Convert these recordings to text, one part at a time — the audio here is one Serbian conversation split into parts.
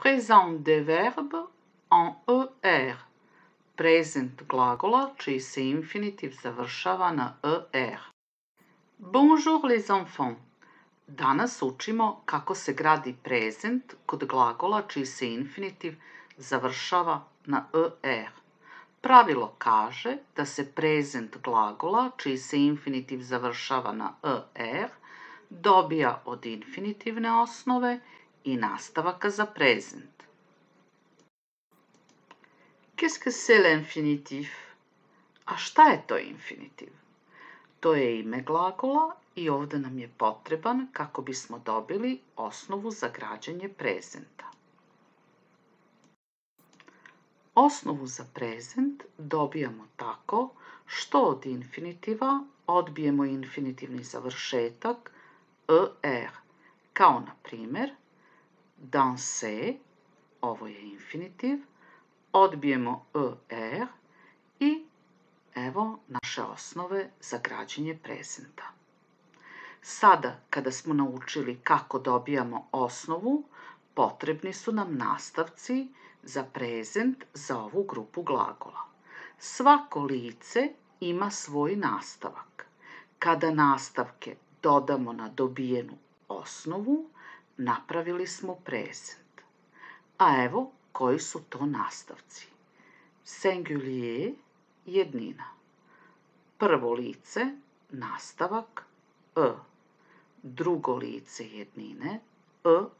Présente des verbes en ER. Prezent glagola čiji se infinitiv završava na ER. Bonjour les enfants. Danas učimo kako se gradi prezent kod glagola čiji se infinitiv završava na ER. Pravilo kaže da se prezent glagola čiji se infinitiv završava na ER dobija od infinitivne osnove i nastavaka za prezent. Qu'est-ce que c'est l'infinitif? A šta je to infinitiv? To je ime glagola i ovdje nam je potreban kako bismo dobili osnovu za građenje prezenta. Osnovu za prezent dobijamo tako što od infinitiva odbijemo infinitivni završetak er, kao na primjer danser, ovo je infinitiv, odbijemo er i evo naše osnove za građenje prezenta. Sada, kada smo naučili kako dobijamo osnovu, potrebni su nam nastavci za prezent za ovu grupu glagola. Svako lice ima svoj nastavak. Kada nastavke dodamo na dobijenu osnovu, napravili smo prezent. A evo koji su to nastavci. Singulier, jednina. Prvo lice, nastavak e. Drugo lice jednine,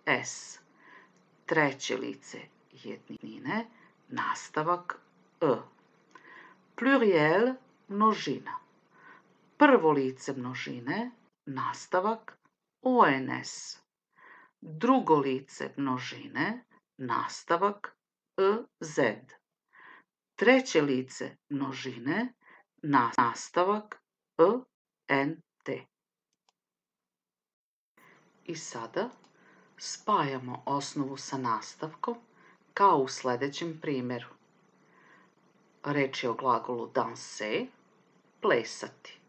es. Treće lice jednine, nastavak e. Pluriel, množina. Prvo lice množine, nastavak ons. Drugo lice množine, nastavak ez. Treće lice množine, nastavak ent. I sada spajamo osnovu sa nastavkom kao u sljedećem primjeru. Reč je o glagolu danser, plesati.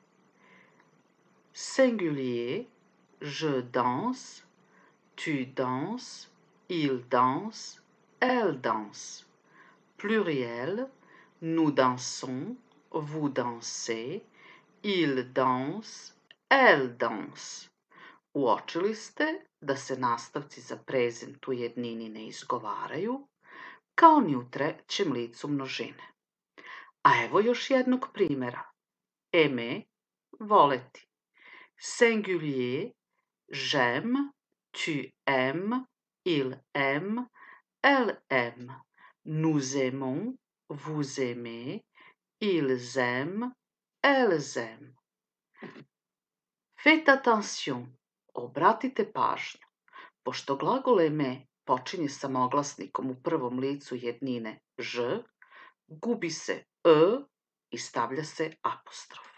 Singulier, je danse, tu danses, il danse, elle danse. Pluriel, nous dansons, vous dansez, il danse, elle danse. Uočili ste da se nastavci za prezent u jednini ne izgovaraju, kao ni u trećem licu množine. A evo još jednog primjera. Aimer, voleti. Singulier, j'aime, tu aimes, il aime, elle aime. Nous aimons, vous aimez, ils aiment, elles aiment. Faites attention, obratite pažnju. Pošto glagol aimer počinje sa oglasnikom u prvom licu jednine ž, gubi se e i stavlja se apostrof.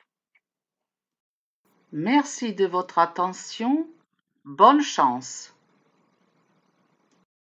Merci de votre attention. Bonne chance.